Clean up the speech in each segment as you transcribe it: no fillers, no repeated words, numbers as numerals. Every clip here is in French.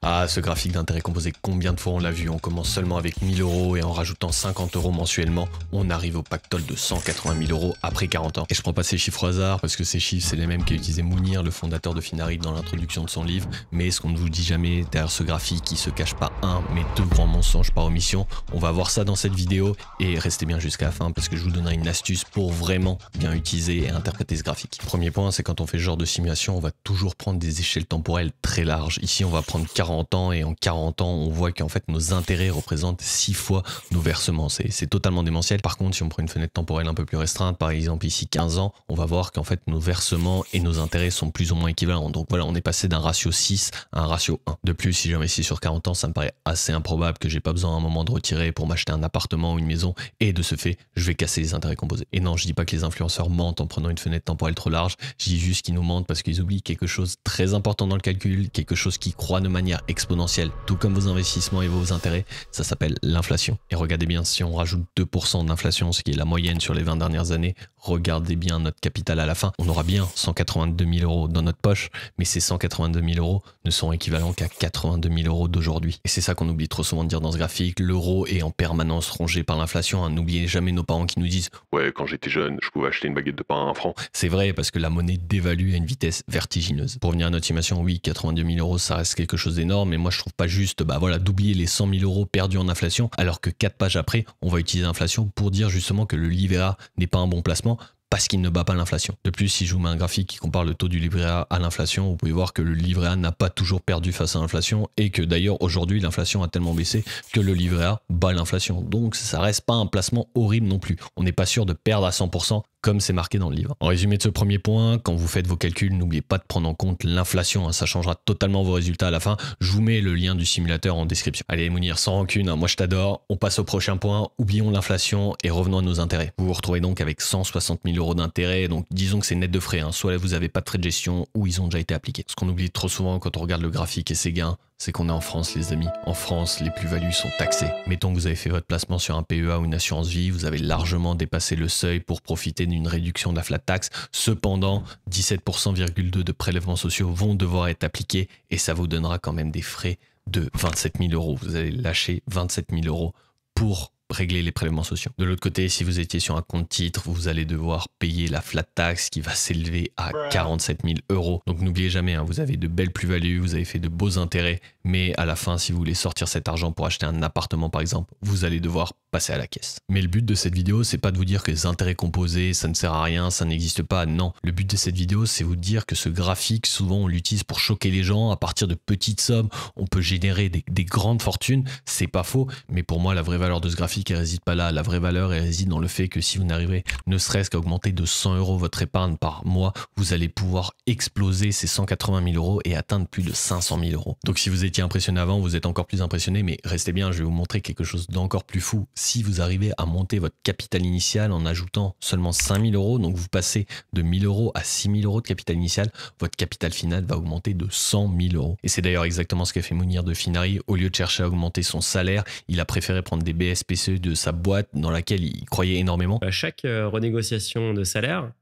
Ah, ce graphique d'intérêt composé, combien de fois on l'a vu? On commence seulement avec 1000 € et en rajoutant 50 € mensuellement, on arrive au pactole de 180 000 € après 40 ans. Et je prends pas ces chiffres au hasard parce que ces chiffres, c'est les mêmes qu'a utilisé Mounir, le fondateur de Finarib, dans l'introduction de son livre. Mais ce qu'on ne vous dit jamais, derrière ce graphique, il se cache pas un, mais deux grands mensonges par omission. On va voir ça dans cette vidéo et restez bien jusqu'à la fin parce que je vous donnerai une astuce pour vraiment bien utiliser et interpréter ce graphique. Premier point, c'est quand on fait ce genre de simulation, on va toujours prendre des échelles temporelles très larges. Ici, on va prendre 40 ans et en 40 ans, on voit qu'en fait, nos intérêts représentent 6 fois nos versements. C'est totalement démentiel. Par contre, si on prend une fenêtre temporelle un peu plus restreinte, par exemple ici 15 ans, on va voir qu'en fait, nos versements et nos intérêts sont plus ou moins équivalents. Donc voilà, on est passé d'un ratio 6 à un ratio 1. De plus, si j'investis sur 40 ans, ça me paraît assez improbable que j'ai pas besoin à un moment de retirer pour m'acheter un appartement ou une maison. Et de ce fait, je vais casser les intérêts composés. Et non, je dis pas que les influenceurs mentent en prenant une fenêtre temporelle trop large. Je dis juste qu'ils nous mentent parce qu'ils oublient quelque chose de très important dans le calcul, quelque chose qui croît de manière exponentielle, tout comme vos investissements et vos intérêts. Ça s'appelle l'inflation. Et regardez bien, si on rajoute 2% d'inflation, ce qui est la moyenne sur les 20 dernières années, regardez bien notre capital à la fin. On aura bien 182 000 € dans notre poche, mais ces 182 000 € ne sont équivalents qu'à 82 000 € d'aujourd'hui. Et c'est ça qu'on oublie trop souvent de dire dans ce graphique. L'euro est en permanence rongé par l'inflation. Hein. N'oubliez jamais nos parents qui nous disent « Ouais, quand j'étais jeune, je pouvais acheter une baguette de pain à 1 franc ». C'est vrai parce que la monnaie dévalue à une vitesse vertigineuse. Pour revenir à notre estimation, oui, 82 000 € ça reste quelque chose d'énorme, mais moi je trouve pas juste d'oublier les 100 000 € perdus en inflation, alors que 4 pages après, on va utiliser l'inflation pour dire justement que le livret A n'est pas un bon placement, parce qu'il ne bat pas l'inflation. De plus, si je vous mets un graphique qui compare le taux du livret A à l'inflation, vous pouvez voir que le livret A n'a pas toujours perdu face à l'inflation et que d'ailleurs aujourd'hui l'inflation a tellement baissé que le livret A bat l'inflation. Donc ça reste pas un placement horrible non plus. On n'est pas sûr de perdre à 100% comme c'est marqué dans le livre. En résumé de ce premier point, quand vous faites vos calculs, n'oubliez pas de prendre en compte l'inflation, hein, ça changera totalement vos résultats à la fin. Je vous mets le lien du simulateur en description. Allez Mounir, sans rancune, hein, moi je t'adore. On passe au prochain point, oublions l'inflation et revenons à nos intérêts. Vous vous retrouvez donc avec 160 000 € d'intérêts, donc disons que c'est net de frais, hein. Soit vous n'avez pas de frais de gestion ou ils ont déjà été appliqués. Ce qu'on oublie trop souvent quand on regarde le graphique et ses gains, c'est qu'on est en France les amis. En France, les plus-values sont taxées. Mettons que vous avez fait votre placement sur un PEA ou une assurance vie, vous avez largement dépassé le seuil pour profiter d'une réduction de la flat tax. Cependant, 17,2% de prélèvements sociaux vont devoir être appliqués et ça vous donnera quand même des frais de 27 000 €. Vous allez lâcher 27 000 € pour régler les prélèvements sociaux. De l'autre côté, si vous étiez sur un compte titre, vous allez devoir payer la flat tax qui va s'élever à 47 000 €. Donc n'oubliez jamais, hein, vous avez de belles plus-values, vous avez fait de beaux intérêts, mais à la fin, si vous voulez sortir cet argent pour acheter un appartement par exemple, vous allez devoir passer à la caisse. Mais le but de cette vidéo, c'est pas de vous dire que les intérêts composés, ça ne sert à rien, ça n'existe pas. Non, le but de cette vidéo, c'est vous dire que ce graphique, souvent on l'utilise pour choquer les gens. À partir de petites sommes, on peut générer des grandes fortunes. C'est pas faux, mais pour moi, la vraie valeur de ce graphique, elle réside pas là. La vraie valeur, elle réside dans le fait que si vous n'arrivez ne serait-ce qu'à augmenter de 100 € votre épargne par mois, vous allez pouvoir exploser ces 180 000 € et atteindre plus de 500 000 €. Donc si vous étiez impressionné avant, vous êtes encore plus impressionné, mais restez bien, je vais vous montrer quelque chose d'encore plus fou. Si vous arrivez à monter votre capital initial en ajoutant seulement 5 000 €, donc vous passez de 1 000 € à 6 000 € de capital initial, votre capital final va augmenter de 100 000 €. Et c'est d'ailleurs exactement ce qu'a fait Mounir de Finari. Au lieu de chercher à augmenter son salaire, il a préféré prendre des BSPCE de sa boîte dans laquelle il croyait énormément. À chaque renégociation de salaire,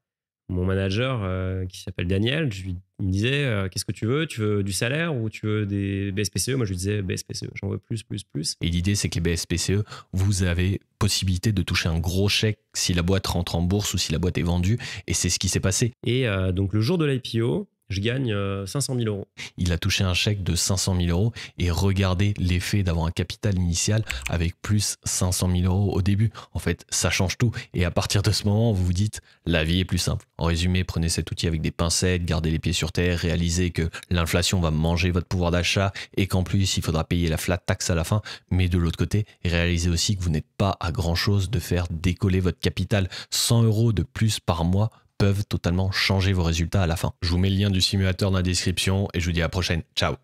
mon manager qui s'appelle Daniel, il me disait qu'est-ce que tu veux? Tu veux du salaire ou tu veux des BSPCE? Moi je lui disais BSPCE, j'en veux plus. Et l'idée c'est que les BSPCE, vous avez possibilité de toucher un gros chèque si la boîte rentre en bourse ou si la boîte est vendue, et c'est ce qui s'est passé. Et donc le jour de l'IPO, je gagne 500 000 €. Il a touché un chèque de 500 000 € et regardez l'effet d'avoir un capital initial avec plus 500 000 € au début. En fait, ça change tout. Et à partir de ce moment, vous vous dites, la vie est plus simple. En résumé, prenez cet outil avec des pincettes, gardez les pieds sur terre, réalisez que l'inflation va manger votre pouvoir d'achat et qu'en plus, il faudra payer la flat tax à la fin. Mais de l'autre côté, réalisez aussi que vous n'êtes pas à grand chose de faire décoller votre capital. 100 € de plus par mois peuvent totalement changer vos résultats à la fin. Je vous mets le lien du simulateur dans la description et je vous dis à la prochaine. Ciao!